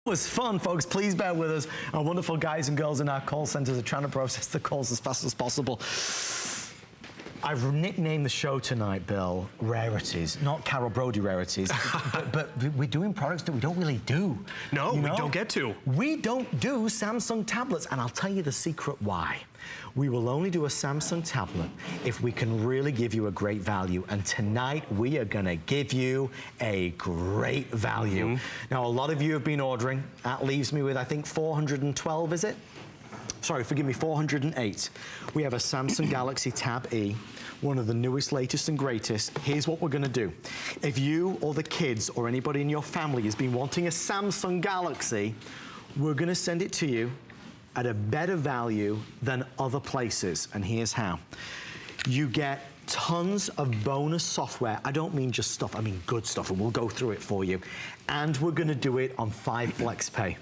It was fun, folks. Please bear with us. Our wonderful guys and girls in our call centers are trying to process the calls as fast as possible. I've nicknamed the show tonight, Bill, Rarities. Not Carol Brody Rarities, but we're doing products that we don't really do. No, we don't get to. We don't do Samsung tablets, and I'll tell you the secret why. We will only do a Samsung tablet if we can really give you a great value. And tonight, we are gonna give you a great value. Now, a lot of you have been ordering. That leaves me with, I think, 412, is it? Sorry, forgive me, 408. We have a Samsung Galaxy Tab E, one of the newest, latest, and greatest. Here's what we're gonna do. If you or the kids or anybody in your family has been wanting a Samsung Galaxy, we're gonna send it to you at a better value than other places, and here's how. You get tons of bonus software. I don't mean just stuff, I mean good stuff, and we'll go through it for you. And we're gonna do it on 5 Flex Pay.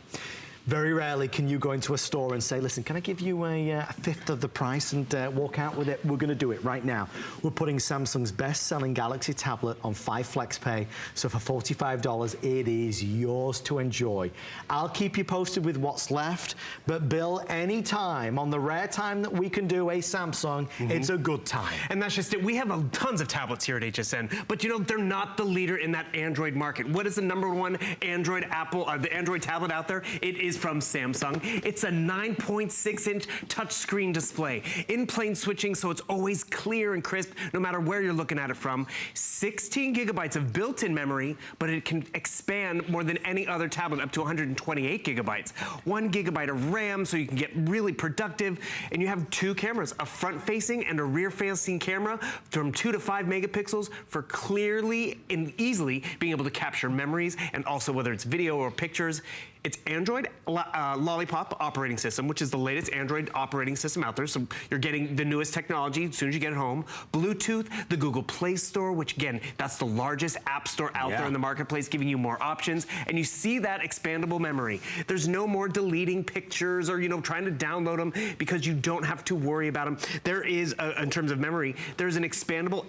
Very rarely can you go into a store and say, listen, can I give you a fifth of the price and walk out with it? We're gonna do it right now. We're putting Samsung's best-selling Galaxy tablet on 5 Flex Pay. So for $45, it is yours to enjoy. I'll keep you posted with what's left, but Bill, anytime, on the rare time that we can do a Samsung, it's a good time. And that's just it. We have tons of tablets here at HSN, but you know, they're not the leader in that Android market. What is the #1 Android the Android tablet out there? It is from Samsung. It's a 9.6-inch touchscreen display. In-plane switching, so it's always clear and crisp, no matter where you're looking at it from. 16 gigabytes of built-in memory, but it can expand more than any other tablet, up to 128 gigabytes. 1 gigabyte of RAM, so you can get really productive. And you have 2 cameras, a front-facing and a rear-facing camera from 2 to 5 megapixels for clearly and easily being able to capture memories, and also whether it's video or pictures. It's Android Lollipop operating system, which is the latest Android operating system out there. So you're getting the newest technology as soon as you get it home. Bluetooth, the Google Play Store, which again, that's the largest app store out there in the marketplace, giving you more options. And you see that expandable memory. There's no more deleting pictures or, you know, trying to download them because you don't have to worry about them. There is, in terms of memory, there's an expandable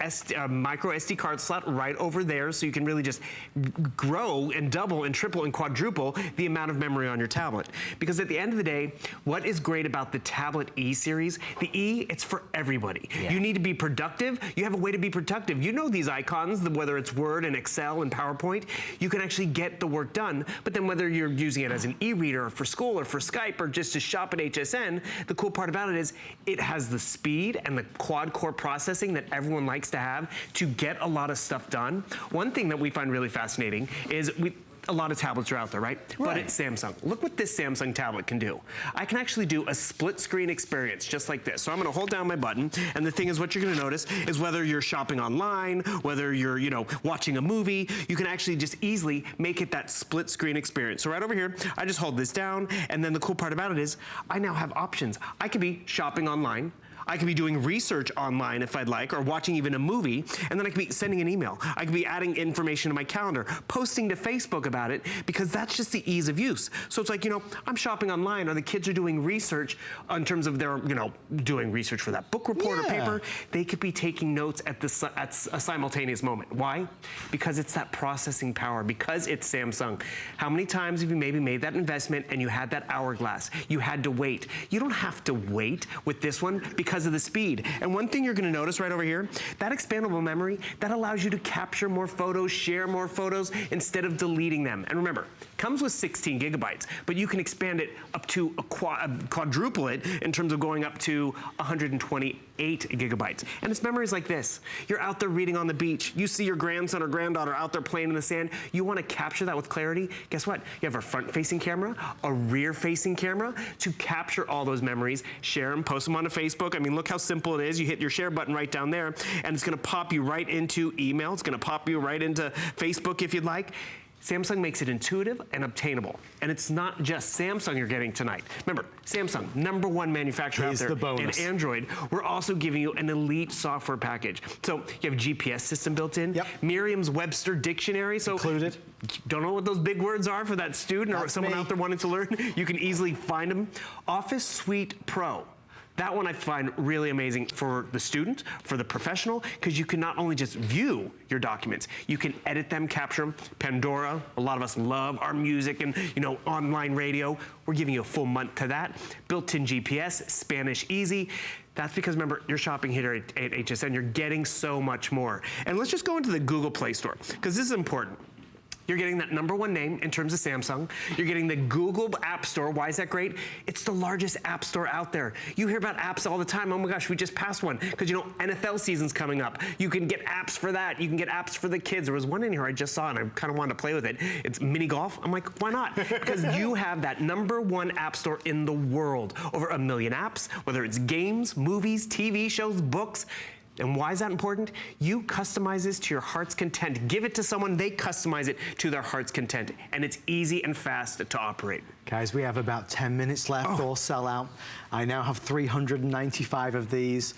micro SD card slot right over there. So you can really just grow and double and triple and quadruple the amount of memory on your tablet. Because at the end of the day, what is great about the Tablet E series, the E, it's for everybody. You need to be productive. You have a way to be productive. You know these icons, whether it's Word and Excel and PowerPoint, you can actually get the work done. But then whether you're using it as an e-reader or for school or for Skype or just to shop at HSN, the cool part about it is it has the speed and the quad-core processing that everyone likes to have to get a lot of stuff done. One thing that we find really fascinating is a lot of tablets are out there, right? But it's Samsung. Look what this Samsung tablet can do. I can actually do a split screen experience just like this. So I'm gonna hold down my button, and the thing is, what you're gonna notice is whether you're shopping online, whether you're, you know, watching a movie, you can actually just easily make it that split screen experience. So right over here, I just hold this down, and then the cool part about it is I now have options. I could be shopping online, I could be doing research online if I'd like, or watching even a movie, and then I could be sending an email. I could be adding information to my calendar, posting to Facebook about it, because that's just the ease of use. So it's like, you know, I'm shopping online, or the kids are doing research in terms of their, you know, doing research for that book report or paper. They could be taking notes at a simultaneous moment. Why? Because it's that processing power, because it's Samsung. How many times have you maybe made that investment and you had that hourglass? You had to wait. You don't have to wait with this one because of the speed. And one thing you're gonna notice right over here, that expandable memory, that allows you to capture more photos, share more photos, instead of deleting them. And remember, it comes with 16 gigabytes, but you can expand it up to quadruple it in terms of going up to 128 gigabytes. And it's memories like this. You're out there reading on the beach. You see your grandson or granddaughter out there playing in the sand. You wanna capture that with clarity. Guess what? You have a front-facing camera, a rear-facing camera to capture all those memories, share them, post them onto Facebook. I mean, look how simple it is. You hit your share button right down there, and it's gonna pop you right into email. It's gonna pop you right into Facebook if you'd like. Samsung makes it intuitive and obtainable. And it's not just Samsung you're getting tonight. Remember, Samsung, #1 manufacturer out there in Android. We're also giving you an elite software package. So you have a GPS system built in, Merriam-Webster dictionary. So included. Don't know what those big words are for that student or someone out there wanting to learn. You can easily find them. Office Suite Pro. That one I find really amazing for the student, for the professional, because you can not only just view your documents, you can edit them, capture them. Pandora, a lot of us love our music and, you know, online radio. We're giving you a full month to that. Built-in GPS, Spanish easy. That's because, remember, you're shopping here at HSN, you're getting so much more. And let's just go into the Google Play Store, because this is important. You're getting that #1 name in terms of Samsung. You're getting the Google App Store. Why is that great? It's the largest app store out there. You hear about apps all the time. Oh my gosh, we just passed one. Because, you know, NFL season's coming up. You can get apps for that. You can get apps for the kids. There was one in here I just saw and I kind of wanted to play with it. It's mini golf. I'm like, why not? Because you have that #1 app store in the world. Over 1 million apps, whether it's games, movies, TV shows, books. And why is that important? You customize this to your heart's content. Give it to someone, they customize it to their heart's content. And it's easy and fast to operate. Guys, we have about 10 minutes left or sell out. I now have 395 of these.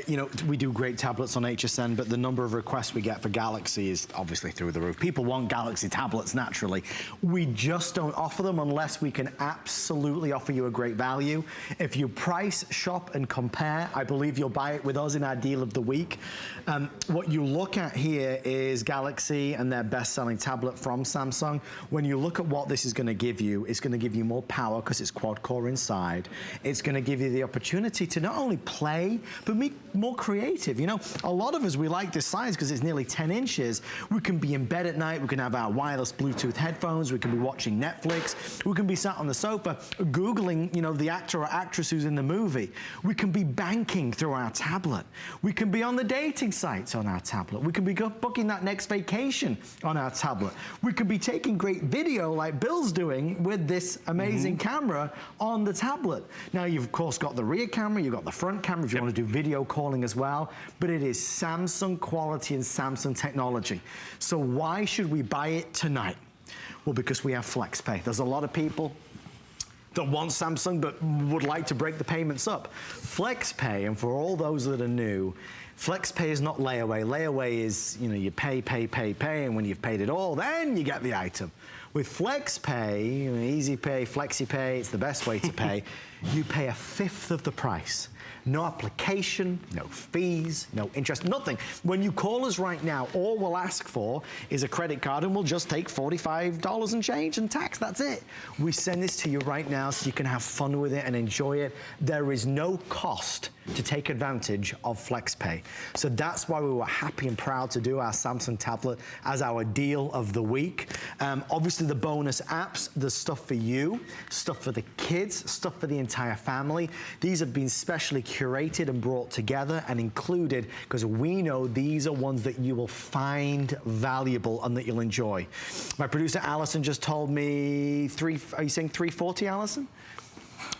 You know, we do great tablets on HSN, but the number of requests we get for Galaxy is obviously through the roof. People want Galaxy tablets naturally. We just don't offer them unless we can absolutely offer you a great value. If you price, shop, and compare, I believe you'll buy it with us in our deal of the week. What you look at here is Galaxy and their best-selling tablet from Samsung. When you look at what this is going to give you, it's going to give you more power because it's quad-core inside. It's going to give you the opportunity to not only play, but be more creative. You know, a lot of us, we like this size because it's nearly 10 inches. We can be in bed at night. We can have our wireless Bluetooth headphones. We can be watching Netflix. We can be sat on the sofa Googling, you know, the actor or actress who's in the movie. We can be banking through our tablet. We can be on the dating sites on our tablet. We can be booking that next vacation on our tablet. We could be taking great video like Bill's doing with this amazing camera on the tablet. Now, you've of course got the rear camera, you've got the front camera if you want to do video calling as well, but it is Samsung quality and Samsung technology. So why should we buy it tonight? Well, because we have FlexPay. There's a lot of people that want Samsung but would like to break the payments up. FlexPay, and for all those that are new, FlexPay is not layaway. Layaway is, you know, you pay, and when you've paid it all, then you get the item. With FlexPay, you know, Easy Pay, FlexiPay, it's the best way to pay. You pay 1/5 of the price. No application, no fees, no interest, nothing. When you call us right now, all we'll ask for is a credit card and we'll just take $45 and change and tax, that's it. We send this to you right now so you can have fun with it and enjoy it. There is no cost to take advantage of FlexPay. So that's why we were happy and proud to do our Samsung tablet as our deal of the week. Obviously the bonus apps, there's stuff for you, stuff for the kids, stuff for the entire family. These have been specially curated and brought together and included because we know these are ones that you will find valuable and that you'll enjoy. My producer Allison just told me are you saying 340, Allison?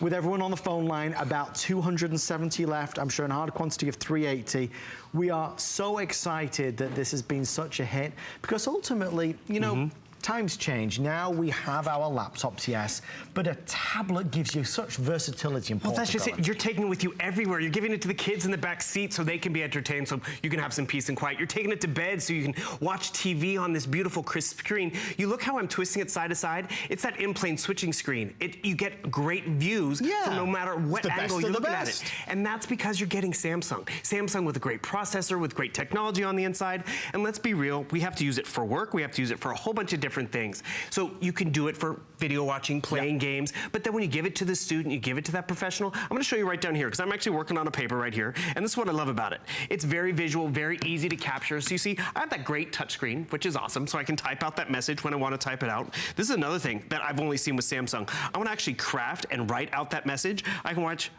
With everyone on the phone line, about 270 left. I'm sure in hard quantity of 380. We are so excited that this has been such a hit because ultimately, you know, times change. Now we have our laptops, yes, but a tablet gives you such versatility and portability. Well, that's just it. You're taking it with you everywhere. You're giving it to the kids in the back seat so they can be entertained, so you can have some peace and quiet. You're taking it to bed so you can watch TV on this beautiful crisp screen. You look how I'm twisting it side to side. It's that in-plane switching screen. You get great views from no matter what angle you're looking at it. And that's because you're getting Samsung. Samsung with a great processor, with great technology on the inside. And let's be real, we have to use it for work. We have to use it for a whole bunch of different things. So you can do it for video watching, playing games, but then when you give it to the student, you give it to that professional. I'm gonna show you right down here, because I'm actually working on a paper right here, and this is what I love about it. It's very visual, very easy to capture. So you see, I have that great touchscreen, which is awesome, so I can type out that message when I wanna type it out. This is another thing that I've only seen with Samsung. I wanna actually craft and write out that message. I can watch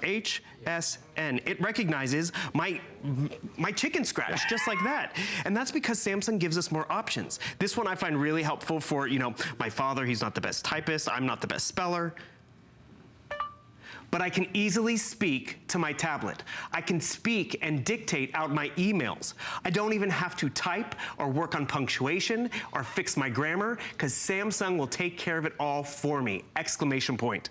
HSN. It recognizes my chicken scratch just like that. And that's because Samsung gives us more options. This one I find really helpful for, you know, my father, he's not the best typist, I'm not the best speller. But I can easily speak to my tablet. I can speak and dictate out my emails. I don't even have to type or work on punctuation or fix my grammar because Samsung will take care of it all for me, exclamation point.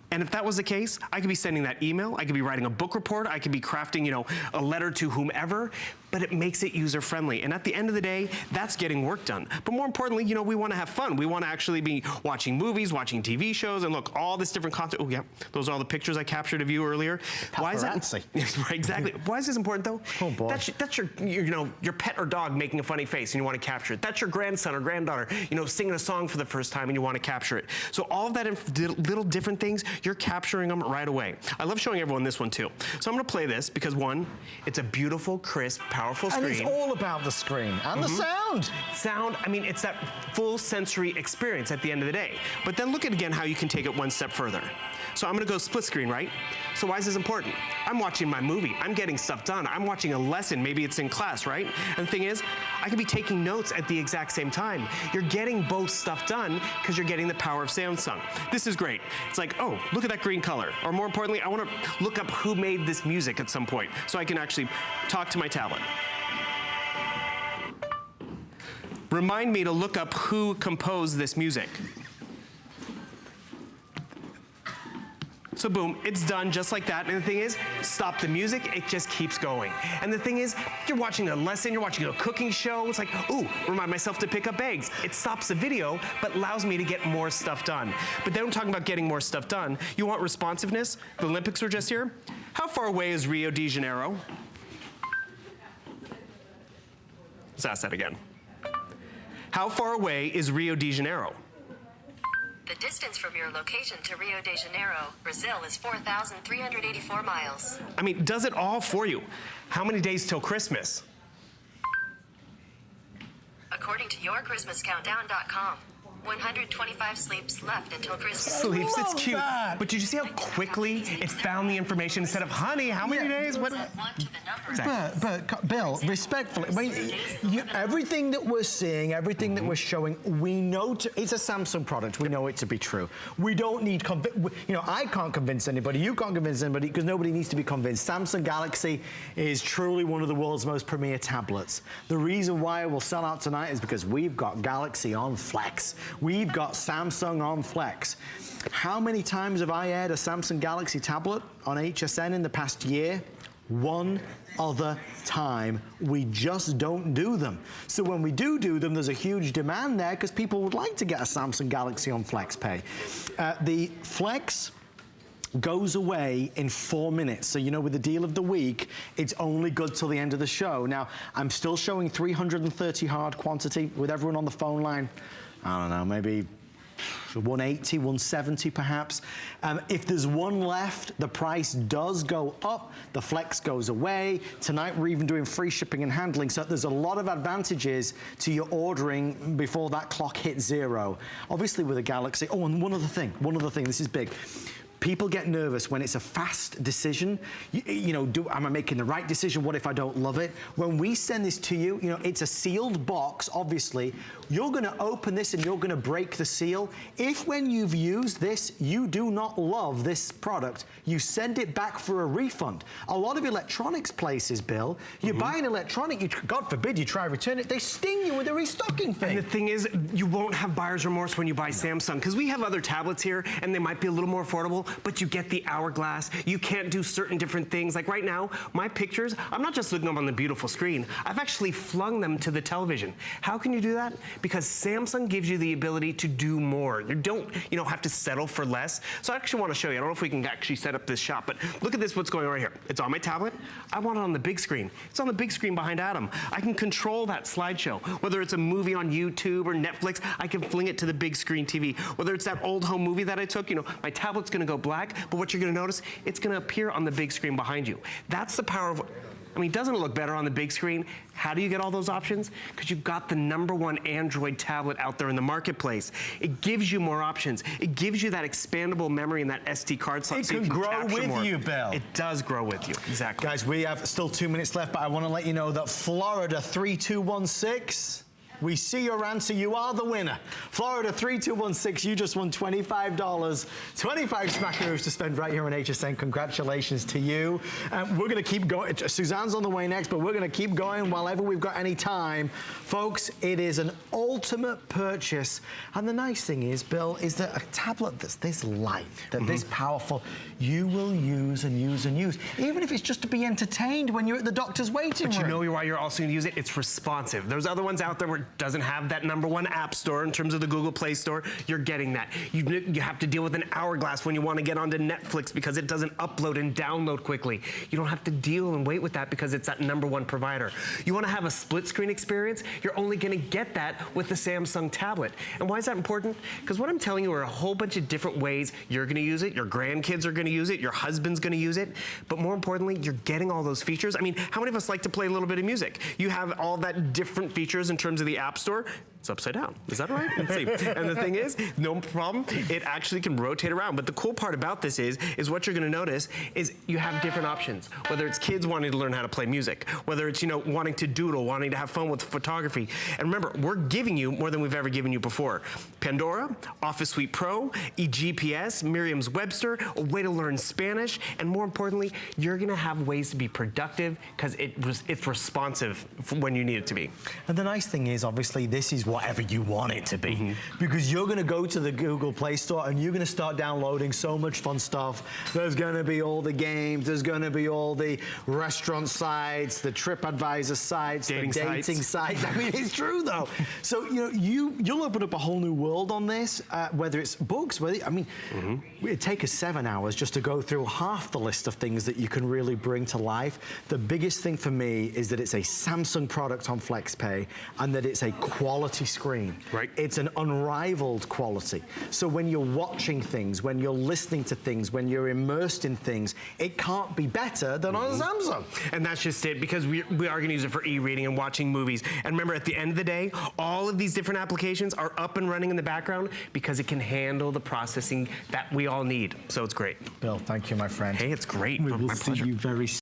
And if that was the case, I could be sending that email, I could be writing a book report, I could be crafting, you know, a letter to whomever, but but it makes it user-friendly. And at the end of the day, that's getting work done. But more importantly, you know, we want to have fun. We want to actually be watching movies, watching TV shows, and look, all this different content. Oh, yeah, those are all the pictures I captured of you earlier. Why is that? Right, exactly. Why is this important, though? Oh, boy. That's your, you know, your pet or dog making a funny face, and you want to capture it. That's your grandson or granddaughter, you know, singing a song for the first time, and you want to capture it. So all of that little different things, you're capturing them right away. I love showing everyone this one, too. So I'm going to play this because, one, it's a beautiful, crisp, powerful screen. And it's all about the screen and the sound. Sound, I mean, it's that full sensory experience at the end of the day. But then look at, again, how you can take it one step further. So I'm going to go split screen, right? So why is this important? I'm watching my movie. I'm getting stuff done. I'm watching a lesson. Maybe it's in class, right? And the thing is, I could be taking notes at the exact same time. You're getting both stuff done because you're getting the power of Samsung. This is great. It's like, oh, look at that green color. Or more importantly, I want to look up who made this music at some point so I can actually talk to my tablet. Remind me to look up who composed this music. So boom, it's done just like that. And the thing is, stop the music, it just keeps going. And the thing is, you're watching a lesson, you're watching a cooking show, it's like, ooh, remind myself to pick up eggs. It stops the video, but allows me to get more stuff done. But then I'm talking about getting more stuff done. You want responsiveness? The Olympics are just here. How far away is Rio de Janeiro? Let's ask that again. How far away is Rio de Janeiro? The distance from your location to Rio de Janeiro, Brazil is 4,384 miles. I mean, does it all for you. How many days till Christmas? According to yourchristmascountdown.com, 125 sleeps left until Christmas. Sleeps, it's cute. That. But did you see how quickly it found the information instead of, honey, how many days? What? But Bill, respectfully, I mean, everything that we're seeing, everything that we're showing, we know it's a Samsung product. We know it to be true. We don't need, you know, I can't convince anybody. You can't convince anybody because nobody needs to be convinced. Samsung Galaxy is truly one of the world's most premier tablets. The reason why it will sell out tonight is because we've got Galaxy on Flex. We've got Samsung on Flex. How many times have I aired a Samsung Galaxy tablet on HSN in the past year? One other time. We just don't do them. So when we do them, there's a huge demand there because people would like to get a Samsung Galaxy on FlexPay. The Flex goes away in 4 minutes. So, you know, with the deal of the week, it's only good till the end of the show. Now, I'm still showing 330 hard quantity with everyone on the phone line. I don't know, maybe 180, 170 perhaps. If there's one left, the price does go up, the Flex goes away. Tonight we're even doing free shipping and handling, so there's a lot of advantages to your ordering before that clock hits zero. Obviously with a Galaxy, oh, and one other thing, this is big. People get nervous when it's a fast decision. You know, am I making the right decision? What if I don't love it? When we send this to you, you know, it's a sealed box, obviously. You're gonna open this and you're gonna break the seal. If when you've used this, you do not love this product, you send it back for a refund. A lot of electronics places, Bill, you buy an electronic, God forbid you try to return it, they sting you with a restocking thing. And the thing is, you won't have buyer's remorse when you buy Samsung, because we have other tablets here and they might be a little more affordable, but you get the hourglass. You can't do certain different things. Like right now, my pictures, I'm not just looking up on the beautiful screen. I've actually flung them to the television. How can you do that? Because Samsung gives you the ability to do more. You don't, you know, have to settle for less. So I actually want to show you. I don't know if we can actually set up this shot, but look at this, what's going on right here. It's on my tablet. I want it on the big screen. It's on the big screen behind Adam. I can control that slideshow. Whether it's a movie on YouTube or Netflix, I can fling it to the big screen TV. Whether it's that old home movie that I took, you know, my tablet's gonna go black, but what you're gonna notice, it's gonna appear on the big screen behind you. That's the power of, I mean, doesn't it look better on the big screen? How do you get all those options? Because you've got the #1 Android tablet out there in the marketplace. It gives you more options. It gives you that expandable memory and that SD card slot. It can grow with you, Bill. It does grow with you, exactly. Guys, we have still 2 minutes left, but I want to let you know that Florida 3216. We see your answer. You are the winner. Florida 3216, you just won $25. 25 smackaroos to spend right here on HSN. Congratulations to you. We're going to keep going. Suzanne's on the way next, but we're going to keep going whenever we've got any time. Folks, it is an ultimate purchase. And the nice thing is, Bill, is that a tablet that's this light, that this powerful, you will use and use and use. Even if it's just to be entertained when you're at the doctor's waiting room. But you know why you're also going to use it? It's responsive. There's other ones out there where it doesn't have that #1 app store in terms of the Google Play Store. You're getting that. You have to deal with an hourglass when you want to get onto Netflix because it doesn't upload and download quickly. You don't have to deal and wait with that because it's that #1 provider. You want to have a split screen experience? You're only going to get that with the Samsung tablet. And why is that important? Because what I'm telling you are a whole bunch of different ways you're going to use it, your grandkids are going to use it, your husband's going to use it, but more importantly, you're getting all those features. I mean, how many of us like to play a little bit of music? You have all that different features in terms of the App Store. It's upside down. Is that right? Let's see. And the thing is, no problem. It actually can rotate around. But the cool part about this is what you're going to notice is you have different options. Whether it's kids wanting to learn how to play music, whether it's, you know, wanting to doodle, wanting to have fun with photography. And remember, we're giving you more than we've ever given you before. Pandora, Office Suite Pro, eGPS, Merriam-Webster, a way to learn Spanish, and more importantly, you're going to have ways to be productive because it's responsive when you need it to be. And the nice thing is, obviously, this is whatever you want it to be. Because you're going to go to the Google Play Store and you're going to start downloading so much fun stuff. There's going to be all the games, there's going to be all the restaurant sites, the TripAdvisor sites, the dating sites. I mean, it's true though. So, you know, you'll open up a whole new world on this, whether it's books, it'd take us 7 hours just to go through half the list of things that you can really bring to life. The biggest thing for me is that it's a Samsung product on FlexPay and that it's a quality screen. Right. It's an unrivaled quality. So when you're watching things, when you're listening to things, when you're immersed in things, it can't be better than on a Samsung. And that's just it, because we are going to use it for e-reading and watching movies. And remember, at the end of the day, all of these different applications are up and running in the background because it can handle the processing that we all need. So it's great. Bill, thank you, my friend. Hey, it's great. We will My see pleasure. you very soon.